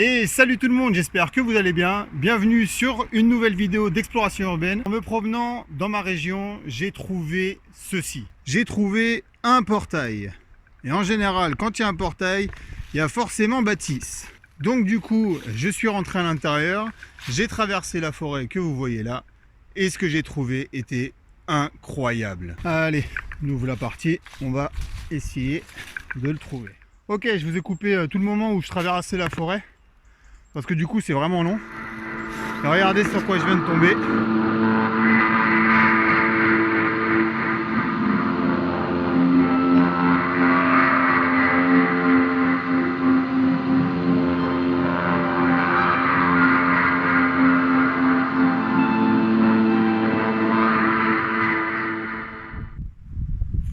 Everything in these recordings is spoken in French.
Et salut tout le monde, j'espère que vous allez bien. Bienvenue sur une nouvelle vidéo d'exploration urbaine. En me promenant dans ma région, j'ai trouvé ceci. J'ai trouvé un portail. Et en général, quand il y a un portail, il y a forcément bâtisse. Donc du coup, je suis rentré à l'intérieur, j'ai traversé la forêt que vous voyez là. Et ce que j'ai trouvé était incroyable. Allez, on ouvre la partie, on va essayer de le trouver. Ok, je vous ai coupé tout le moment où je traversais la forêt. Parce que du coup c'est vraiment long. Et regardez sur quoi je viens de tomber.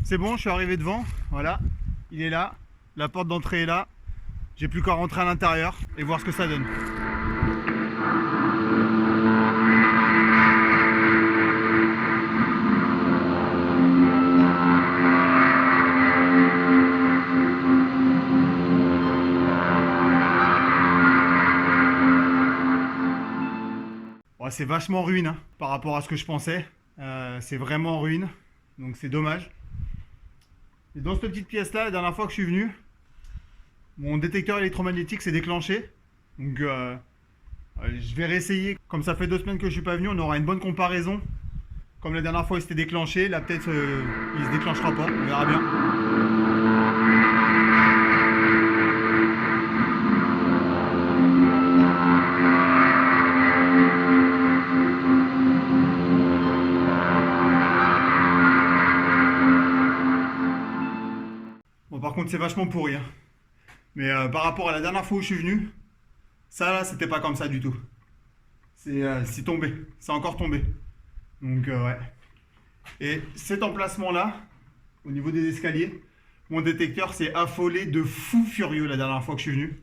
C'est bon, je suis arrivé devant, voilà, il est là, la porte d'entrée est là. J'ai plus qu'à rentrer à l'intérieur et voir ce que ça donne. Bon, c'est vachement ruine hein, par rapport à ce que je pensais. C'est vraiment ruine, donc c'est dommage. Et dans cette petite pièce là, la dernière fois que je suis venu, mon détecteur électromagnétique s'est déclenché. Donc je vais réessayer. Comme ça fait 2 semaines que je suis pas venu, on aura une bonne comparaison. Comme la dernière fois il s'était déclenché, là peut-être il se déclenchera pas, on verra bien. Bon par contre c'est vachement pourri hein. Mais par rapport à la dernière fois où je suis venu, ça là c'était pas comme ça du tout. C'est tombé, c'est encore tombé. Donc ouais. Et cet emplacement là, au niveau des escaliers, mon détecteur s'est affolé de fou furieux la dernière fois que je suis venu.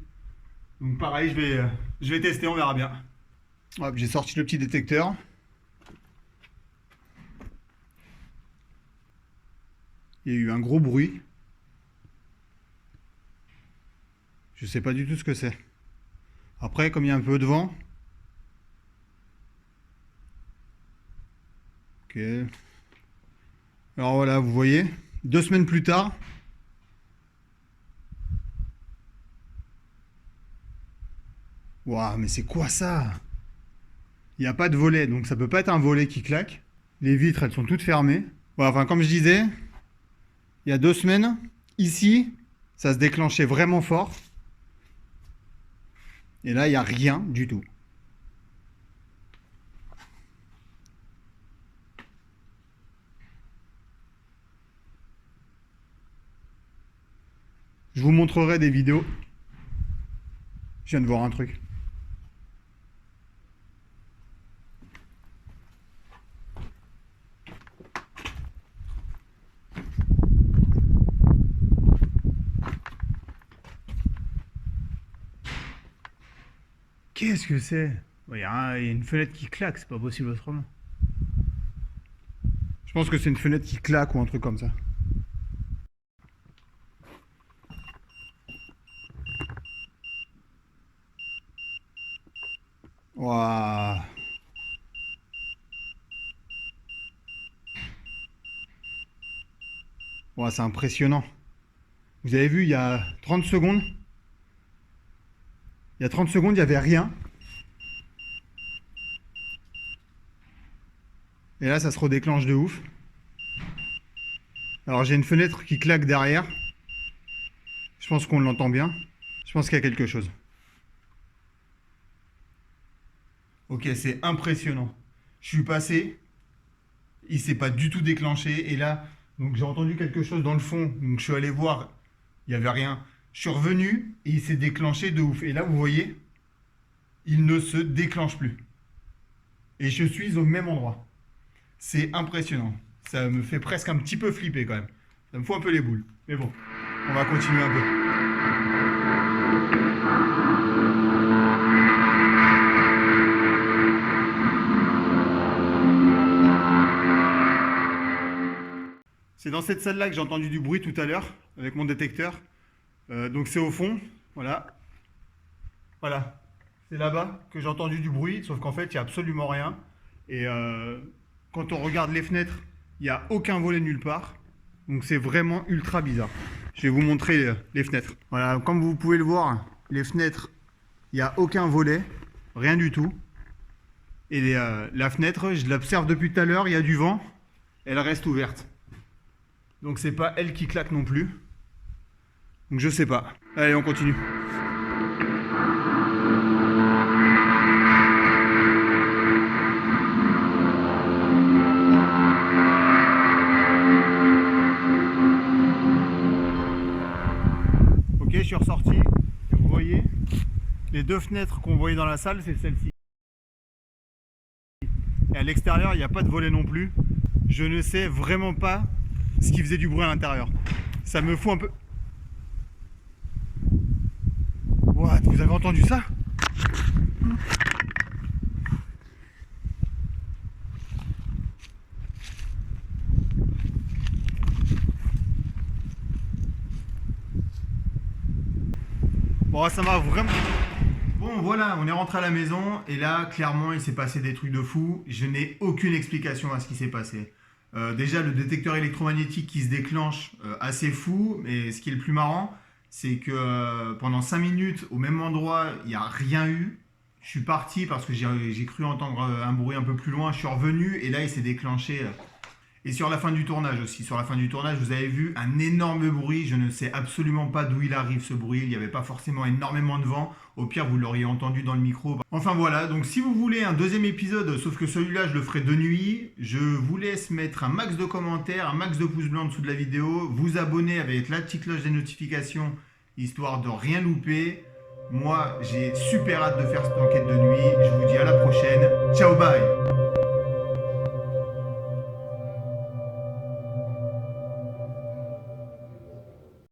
Donc pareil, je vais tester, on verra bien. Hop, j'ai sorti le petit détecteur. Il y a eu un gros bruit. Je sais pas du tout ce que c'est. Après, comme il y a un peu de vent. Ok. Alors voilà, vous voyez, 2 semaines plus tard. Waouh, mais c'est quoi ça? Il n'y a pas de volet, donc ça peut pas être un volet qui claque. Les vitres, elles sont toutes fermées. Bon, enfin, comme je disais, il y a 2 semaines, ici, ça se déclenchait vraiment fort. Et là, il n'y a rien du tout. Je vous montrerai des vidéos. Je viens de voir un truc. Qu'est-ce que c'est? Il y a une fenêtre qui claque, c'est pas possible autrement. Je pense que c'est une fenêtre qui claque ou un truc comme ça. Waouh. Waouh, c'est impressionnant. Vous avez vu, il y a 30 secondes. Il y a 30 secondes, il n'y avait rien. Et là, ça se redéclenche de ouf. Alors, j'ai une fenêtre qui claque derrière. Je pense qu'on l'entend bien. Je pense qu'il y a quelque chose. Ok, c'est impressionnant. Je suis passé. Il s'est pas du tout déclenché. Et là, donc j'ai entendu quelque chose dans le fond. Donc je suis allé voir. Il n'y avait rien. Je suis revenu et il s'est déclenché de ouf. Et là, vous voyez, il ne se déclenche plus. Et je suis au même endroit. C'est impressionnant. Ça me fait presque un petit peu flipper quand même. Ça me fout un peu les boules. Mais bon, on va continuer un peu. C'est dans cette salle-là que j'ai entendu du bruit tout à l'heure avec mon détecteur. Donc c'est au fond, voilà. Voilà, c'est là-bas que j'ai entendu du bruit, sauf qu'en fait, il n'y a absolument rien. Et quand on regarde les fenêtres, il n'y a aucun volet nulle part. Donc c'est vraiment ultra bizarre. Je vais vous montrer les fenêtres. Voilà, comme vous pouvez le voir, les fenêtres, il n'y a aucun volet, rien du tout. Et la fenêtre, je l'observe depuis tout à l'heure, il y a du vent, elle reste ouverte. Donc c'est pas elle qui claque non plus. Donc je sais pas. Allez, on continue. Ok, je suis ressorti. Vous voyez, les deux fenêtres qu'on voyait dans la salle, c'est celle-ci. Et à l'extérieur, il n'y a pas de volet non plus. Je ne sais vraiment pas ce qui faisait du bruit à l'intérieur. Ça me fout un peu... What? Vous avez entendu ça? Bon, ça m'a vraiment... Bon, voilà, on est rentré à la maison et là, clairement, il s'est passé des trucs de fou. Je n'ai aucune explication à ce qui s'est passé. Déjà, le détecteur électromagnétique qui se déclenche, assez fou. Mais ce qui est le plus marrant, c'est que pendant 5 minutes, au même endroit, il n'y a rien eu. Je suis parti parce que j'ai cru entendre un bruit un peu plus loin. Je suis revenu et là, il s'est déclenché. Et sur la fin du tournage aussi. Sur la fin du tournage, vous avez vu un énorme bruit. Je ne sais absolument pas d'où il arrive ce bruit. Il n'y avait pas forcément énormément de vent. Au pire, vous l'auriez entendu dans le micro. Enfin voilà, donc si vous voulez un deuxième épisode, sauf que celui-là, je le ferai de nuit, je vous laisse mettre un max de commentaires, un max de pouces bleus en dessous de la vidéo, vous abonner avec la petite cloche des notifications, histoire de rien louper. Moi, j'ai super hâte de faire cette enquête de nuit. Je vous dis à la prochaine. Ciao, bye!